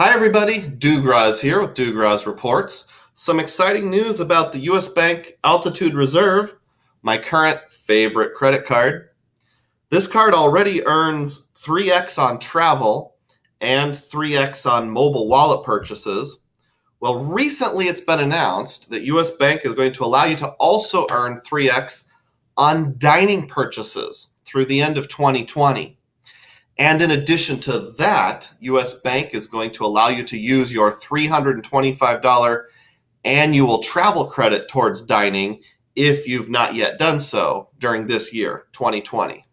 Hi everybody, Dugraz here with Dugraz Reports. Some exciting news about the US Bank Altitude Reserve, my current favorite credit card. This card already earns 3x on travel and 3x on mobile wallet purchases. Well, recently it's been announced that US Bank is going to allow you to also earn 3x on dining purchases through the end of 2020. And in addition to that, US Bank is going to allow you to use your $325 annual travel credit towards dining if you've not yet done so during this year, 2020.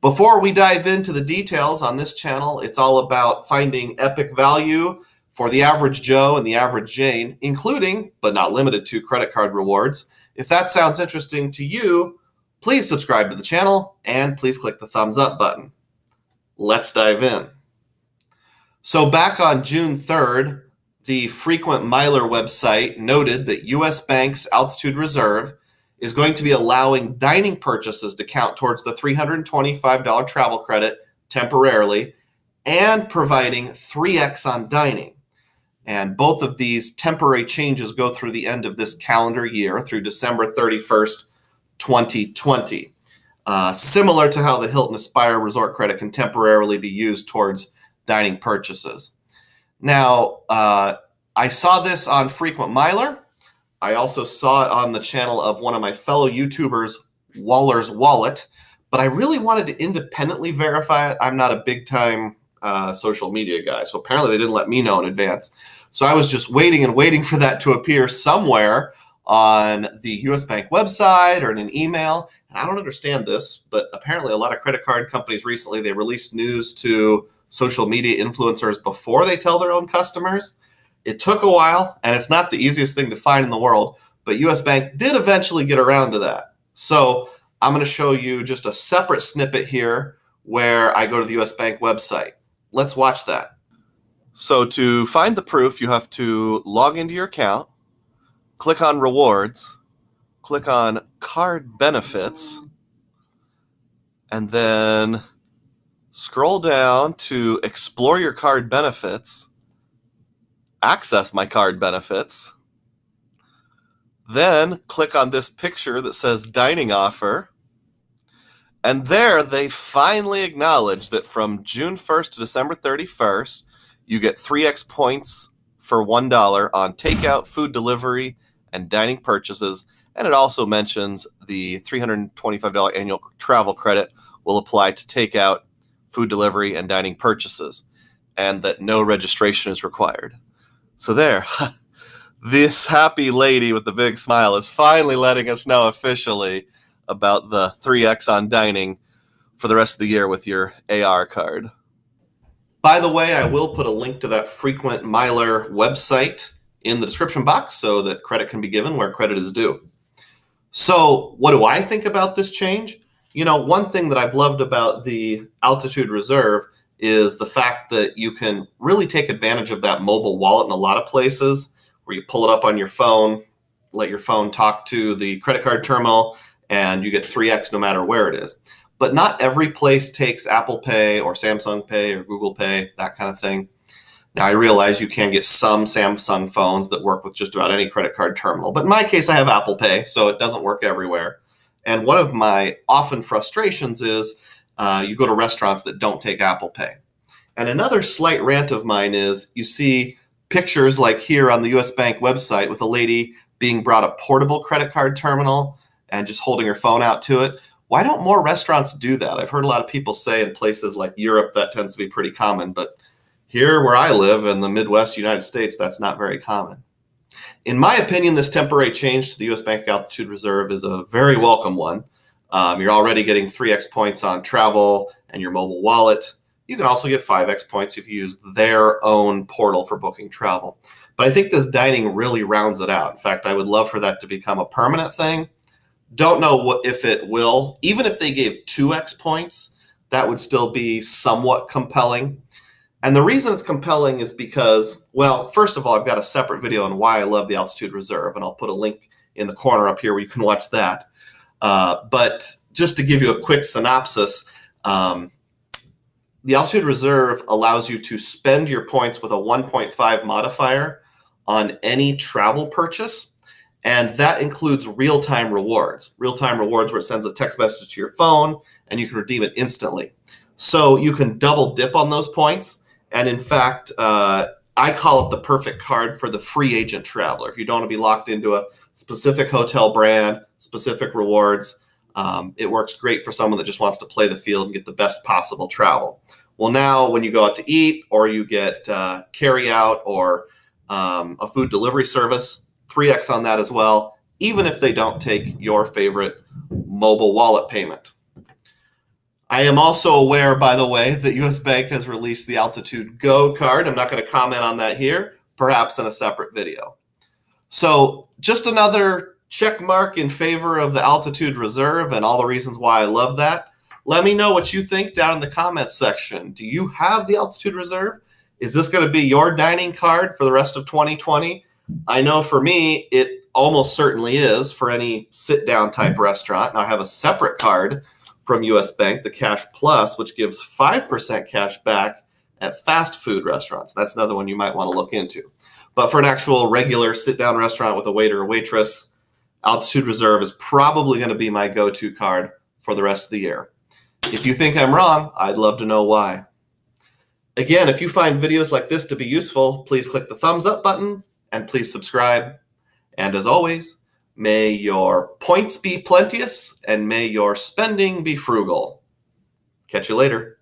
Before we dive into the details on this channel, it's all about finding epic value for the average Joe and the average Jane, including, but not limited to, credit card rewards. If that sounds interesting to you, please subscribe to the channel and please click the thumbs up button. Let's dive in. So back on June 3rd, the Frequent Miler website noted that US Bank's Altitude Reserve is going to be allowing dining purchases to count towards the $325 travel credit temporarily and providing 3x on dining. And both of these temporary changes go through the end of this calendar year, through December 31st, 2020. Similar to how the Hilton Aspire Resort credit can temporarily be used towards dining purchases. Now, I saw this on Frequent Miler. I also saw it on the channel of one of my fellow YouTubers, Waller's Wallet, but I really wanted to independently verify it. I'm not a big-time social media guy, so apparently they didn't let me know in advance. So I was just waiting for that to appear somewhere on the US Bank website or in an email. And I don't understand this, but apparently a lot of credit card companies recently, they released news to social media influencers before they tell their own customers. It took a while, and it's not the easiest thing to find in the world, but US Bank did eventually get around to that. So I'm going to show you just a separate snippet here where I go to the US Bank website. Let's watch that. So to find the proof, you have to log into your account, click on Rewards, click on Card Benefits, and then scroll down to Explore Your Card Benefits, access My Card Benefits, then click on this picture that says Dining Offer, and there they finally acknowledge that from June 1st to December 31st, you get 3x points for $1 on takeout, food delivery, and dining purchases. And it also mentions the $325 annual travel credit will apply to takeout, food delivery, and dining purchases, and that no registration is required. So there, this happy lady with the big smile is finally letting us know officially about the 3x on dining for the rest of the year with your AR card. By the way, I will put a link to that Frequent Miler website in the description box so that credit can be given where credit is due. So what do I think about this change? You know, one thing that I've loved about the Altitude Reserve is the fact that you can really take advantage of that mobile wallet in a lot of places where you pull it up on your phone, let your phone talk to the credit card terminal, and you get 3x no matter where it is. But not every place takes Apple Pay or Samsung Pay or Google Pay, that kind of thing. Now, I realize you can get some Samsung phones that work with just about any credit card terminal. But in my case, I have Apple Pay, so it doesn't work everywhere. And one of my often frustrations is you go to restaurants that don't take Apple Pay. And another slight rant of mine is you see pictures like here on the US Bank website with a lady being brought a portable credit card terminal and just holding her phone out to it. Why don't more restaurants do that? I've heard a lot of people say in places like Europe that tends to be pretty common, but here where I live in the Midwest United States, that's not very common. In my opinion, this temporary change to the US Bank Altitude Reserve is a very welcome one. You're already getting 3x points on travel and your mobile wallet. You can also get 5x points if you use their own portal for booking travel. But I think this dining really rounds it out. In fact, I would love for that to become a permanent thing. Don't know if it will. Even if they gave 2x points, that would still be somewhat compelling. And the reason it's compelling is because, well, first of all, I've got a separate video on why I love the Altitude Reserve, and I'll put a link in the corner up here where you can watch that. But just to give you a quick synopsis, the Altitude Reserve allows you to spend your points with a 1.5 modifier on any travel purchase, and that includes real-time rewards. Real-time rewards where it sends a text message to your phone and you can redeem it instantly. So you can double dip on those points, and in fact, I call it the perfect card for the free agent traveler. If you don't want to be locked into a specific hotel brand, specific rewards, it works great for someone that just wants to play the field and get the best possible travel. Well, now when you go out to eat or you get carry out or a food delivery service, 3x on that as well, even if they don't take your favorite mobile wallet payment. I am also aware, by the way, that US Bank has released the Altitude Go card. I'm not going to comment on that here, perhaps in a separate video. So just another check mark in favor of the Altitude Reserve and all the reasons why I love that. Let me know what you think down in the comments section. Do you have the Altitude Reserve? Is this going to be your dining card for the rest of 2020? I know for me, it almost certainly is for any sit-down type restaurant. Now I have a separate card from US Bank, the Cash Plus, which gives 5% cash back at fast food restaurants. That's another one you might want to look into. But for an actual regular sit-down restaurant with a waiter or waitress, Altitude Reserve is probably going to be my go-to card for the rest of the year. If you think I'm wrong, I'd love to know why. Again, if you find videos like this to be useful, please click the thumbs up button and please subscribe. And as always, may your points be plenteous and may your spending be frugal. Catch you later.